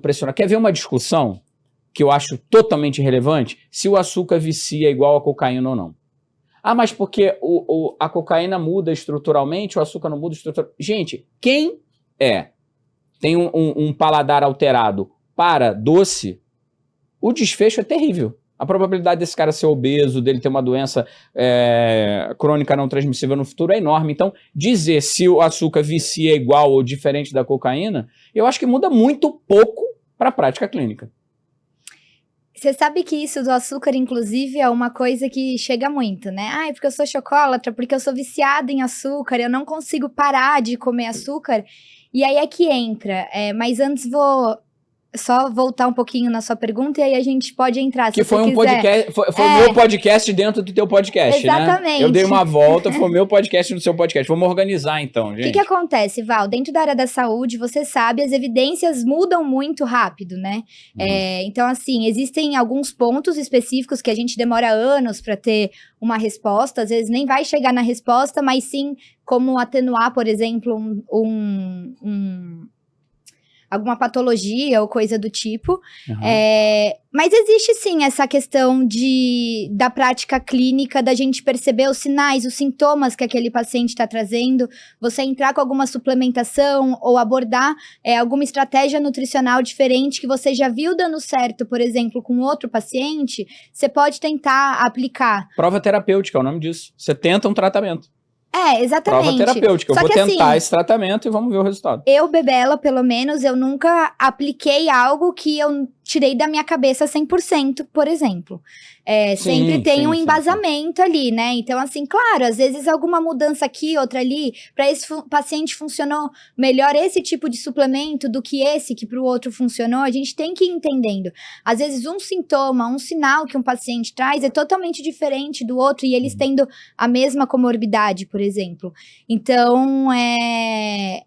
pressionado. Quer ver uma discussão que eu acho totalmente irrelevante? Se o açúcar vicia igual a cocaína ou não. Ah, mas porque a cocaína muda estruturalmente, o açúcar não muda estruturalmente. Gente, quem tem um paladar alterado para doce, o desfecho é terrível. A probabilidade desse cara ser obeso, dele ter uma doença crônica não transmissível no futuro é enorme. Então, dizer se o açúcar vicia igual ou diferente da cocaína, eu acho que muda muito pouco para a prática clínica. Você sabe que isso do açúcar, inclusive, é uma coisa que chega muito, né? Ah, é porque eu sou chocolatra, porque eu sou viciada em açúcar, eu não consigo parar de comer açúcar. E aí é que entra. Mas antes vou só voltar um pouquinho na sua pergunta e aí a gente pode entrar, se que foi você quiser. Podcast, foi o meu podcast dentro do teu podcast, Exatamente. Né? Eu dei uma volta, foi o meu podcast no seu podcast. Vamos organizar então, gente. O que acontece, Val? Dentro da área da saúde, você sabe, as evidências mudam muito rápido, né? Então, assim, existem alguns pontos específicos que a gente demora anos para ter uma resposta, às vezes nem vai chegar na resposta, mas sim como atenuar, por exemplo, alguma patologia ou coisa do tipo. Mas existe sim essa questão da prática clínica, da gente perceber os sinais, os sintomas que aquele paciente está trazendo, você entrar com alguma suplementação ou abordar alguma estratégia nutricional diferente que você já viu dando certo, por exemplo, com outro paciente, você pode tentar aplicar. Prova terapêutica é o nome disso. Você tenta um tratamento. Exatamente. Prova terapêutica. Eu vou tentar esse tratamento e vamos ver o resultado. Eu, Bebela, pelo menos, eu nunca apliquei algo que eu tirei da minha cabeça 100%, por exemplo. Sempre tem um embasamento ali, né? Então, assim, claro, às vezes alguma mudança aqui, outra ali, para esse paciente funcionou melhor esse tipo de suplemento do que esse que para o outro funcionou, a gente tem que ir entendendo. Às vezes um sintoma, um sinal que um paciente traz é totalmente diferente do outro e eles tendo a mesma comorbidade, por exemplo. Então, é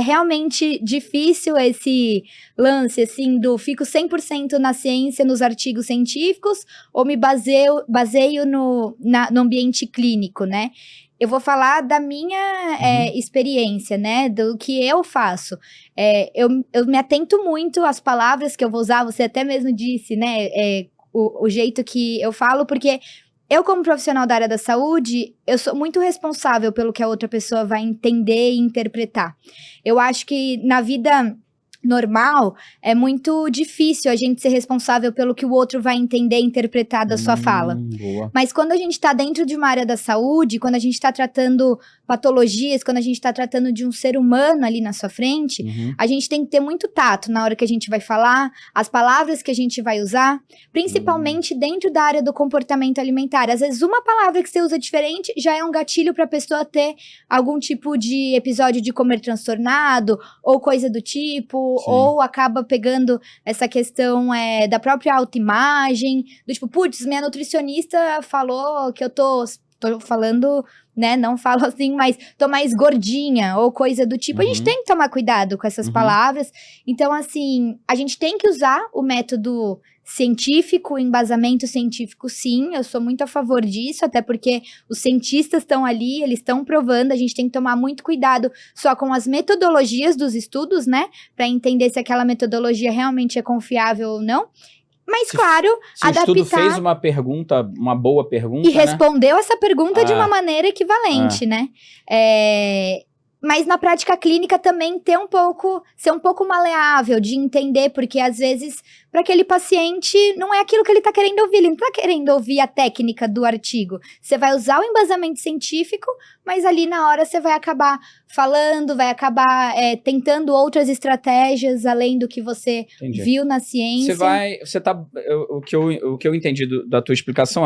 realmente difícil esse lance, assim, do fico 100% na ciência, nos artigos científicos, ou me baseio no ambiente clínico, né? Eu vou falar da minha experiência, né? Do que eu faço. Eu me atento muito às palavras que eu vou usar, você até mesmo disse, né? O jeito que eu falo, porque eu, como profissional da área da saúde, eu sou muito responsável pelo que a outra pessoa vai entender e interpretar. Eu acho que na vida normal, é muito difícil a gente ser responsável pelo que o outro vai entender e interpretar da sua fala. Boa. Mas quando a gente está dentro de uma área da saúde, quando a gente está tratando patologias, quando a gente está tratando de um ser humano ali na sua frente, a gente tem que ter muito tato na hora que a gente vai falar, as palavras que a gente vai usar, principalmente dentro da área do comportamento alimentar. Às vezes, uma palavra que você usa diferente já é um gatilho para a pessoa ter algum tipo de episódio de comer transtornado, ou coisa do tipo, ou acaba pegando essa questão da própria autoimagem, do tipo, putz, minha nutricionista falou que eu tô falando, né, não falo assim, mas tô mais gordinha, ou coisa do tipo. A gente tem que tomar cuidado com essas palavras. Então, assim, a gente tem que usar o método científico, o embasamento científico, sim, eu sou muito a favor disso, até porque os cientistas estão ali, eles estão provando, a gente tem que tomar muito cuidado só com as metodologias dos estudos, né, para entender se aquela metodologia realmente é confiável ou não. Mas, claro, adaptar... Se o estudo fez uma pergunta, uma boa pergunta, e respondeu essa pergunta de uma maneira equivalente, né? Mas na prática clínica também ser um pouco maleável, de entender, porque às vezes, para aquele paciente, não é aquilo que ele está querendo ouvir, ele não está querendo ouvir a técnica do artigo. Você vai usar o embasamento científico, mas ali na hora você vai acabar falando, vai acabar tentando outras estratégias, além do que você viu na ciência. O que eu entendi da tua explicação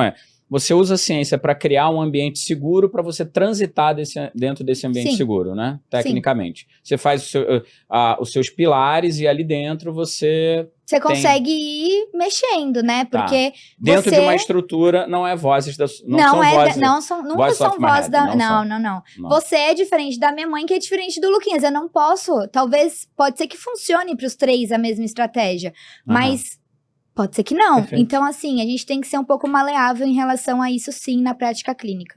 você usa a ciência para criar um ambiente seguro para você transitar dentro desse ambiente seguro, né? Tecnicamente. Você faz os seus pilares e ali dentro você consegue ir mexendo, né? Porque dentro de uma estrutura não é vozes da... Nunca são vozes da... Não. Você é diferente da minha mãe, que é diferente do Luquinhas. Eu não posso... Pode ser que funcione para os três a mesma estratégia, mas... Pode ser que não. Perfeito. Então, assim, a gente tem que ser um pouco maleável em relação a isso, sim, na prática clínica.